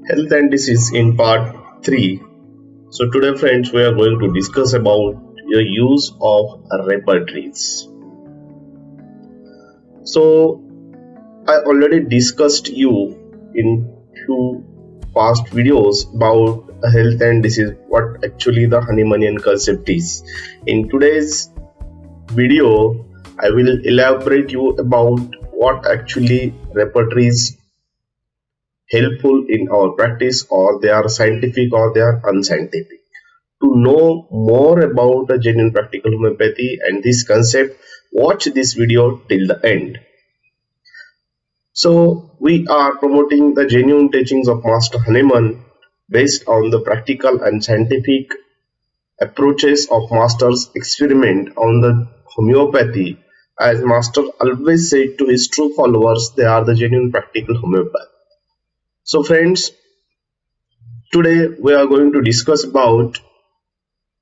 Health and disease in part 3. So today friends we are going to discuss about the use of repertories. So I already discussed you in few past videos about health and disease, what actually the Hahnemannian concept is. In today's video I will elaborate you about what actually repertories helpful in our practice, or they are scientific or they are unscientific. To know more about the genuine practical homeopathy and this concept, watch this video till the end. So we are promoting the genuine teachings of Master Hahnemann based on the practical and scientific approaches of Master's experiment on the homeopathy. As Master always said to his true followers, they are the genuine practical homeopath. So friends, today we are going to discuss about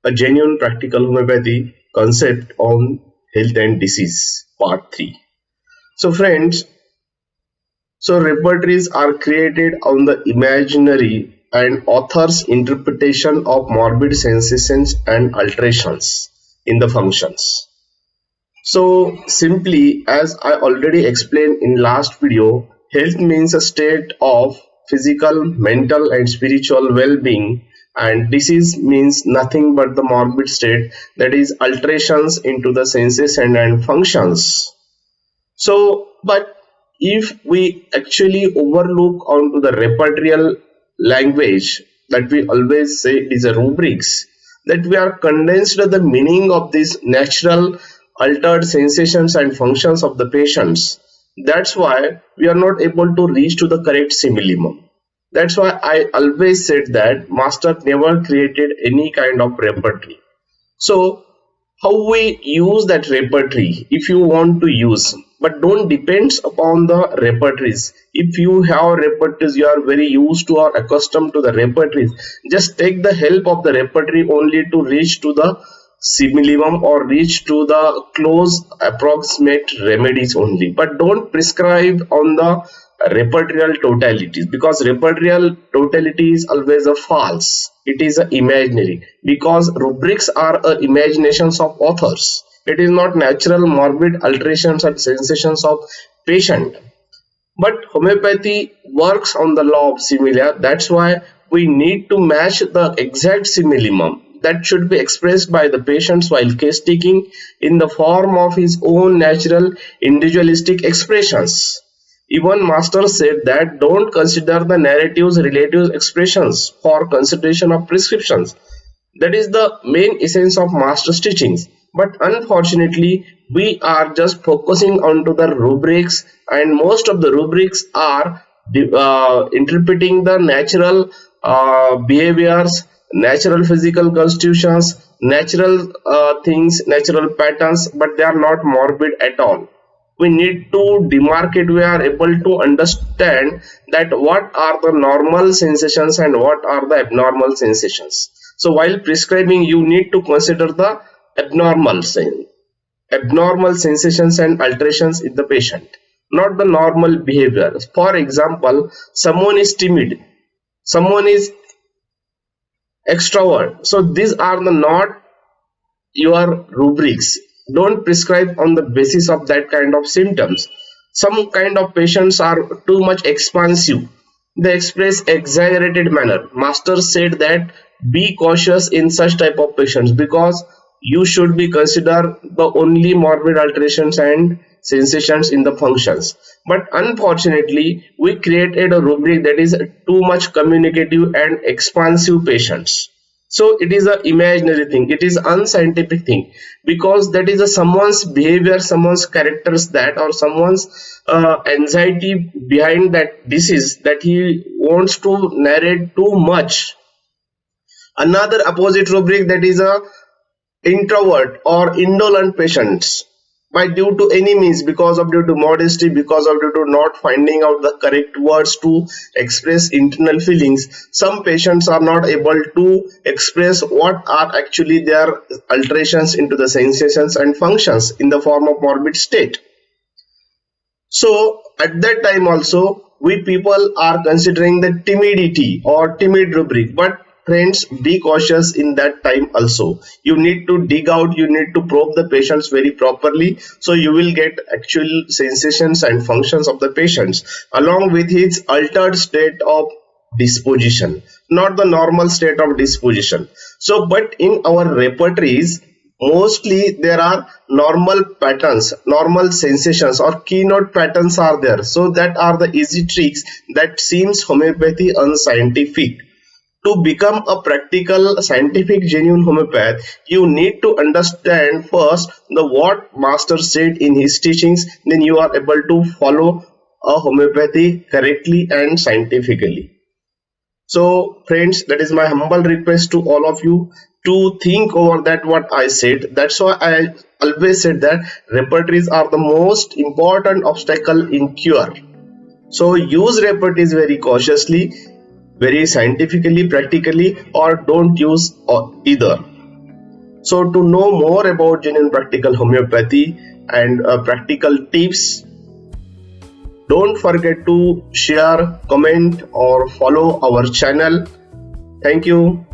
a genuine practical homeopathy concept on health and disease, part 3. So friends, repertories are created on the imaginary and author's interpretation of morbid sensations and alterations in the functions. So simply, as I already explained in last video, health means a state of physical, mental and spiritual well-being, and disease means nothing but the morbid state, that is alterations into the senses and functions. So but if we actually overlook onto the repertorial language, that we always say is a rubrics, that we are condensed the meaning of these natural altered sensations and functions of the patients. That's why we are not able to reach to the correct simillimum. That's why I always said that Master never created any kind of repertory. So how we use that repertory, if you want to use, but don't depends upon the repertories. If you have repertories, you are very used to or accustomed to the repertories, just take the help of the repertory only to reach to the simillimum or reach to the close approximate remedies only, but don't prescribe on the repertorial totalities, because repertorial totality is always a false, it is a imaginary, because rubrics are imaginations of authors, it is not natural morbid alterations and sensations of patient. But homeopathy works on the law of similar. That's why we need to match the exact simillimum that should be expressed by the patients while case taking in the form of his own natural individualistic expressions. Even Master said that don't consider the narratives relative expressions for consideration of prescriptions. That is the main essence of Master's teachings. But unfortunately, we are just focusing onto the rubrics, and most of the rubrics are interpreting the natural behaviors, natural physical constitutions, natural things, natural patterns, but they are not morbid at all. We need to demarcate, we are able to understand that what are the normal sensations and what are the abnormal sensations. So while prescribing, you need to consider the abnormal sensations and alterations in the patient, not the normal behavior. For example, someone is timid, someone is extrovert, so these are the not your rubrics. Don't prescribe on the basis of that kind of symptoms. Some kind of patients are too much expansive, they express exaggerated manner. Master said that be cautious in such type of patients, because you should be consider the only morbid alterations and sensations in the functions. But unfortunately, we created a rubric that is too much communicative and expansive patients. So it is a imaginary thing, it is unscientific thing, because that is a someone's behavior, someone's characters, that or someone's anxiety behind that disease, that he wants to narrate too much. Another opposite rubric, that is a introvert or indolent patients, by due to any means, because of due to modesty, because of due to not finding out the correct words to express internal feelings, some patients are not able to express what are actually their alterations into the sensations and functions in the form of morbid state. So at that time also we people are considering the timidity or timid rubric, but friends, be cautious in that time also. You need to dig out, you need to probe the patients very properly, so you will get actual sensations and functions of the patients along with his altered state of disposition, not the normal state of disposition. So but in our repertories, mostly there are normal patterns, normal sensations or keynote patterns are there, so that are the easy tricks that seems homeopathy unscientific. To become a practical scientific genuine homeopath, you need to understand first the what master said in his teachings, then you are able to follow a homeopathy correctly and scientifically. So, friends, that is my humble request to all of you to think over that what I said. That's why I always said that repertories are the most important obstacle in cure. So, use repertories very cautiously, very scientifically, practically, or don't use either. So, to know more about genuine practical homeopathy and practical tips, don't forget to share, comment, or follow our channel. Thank you.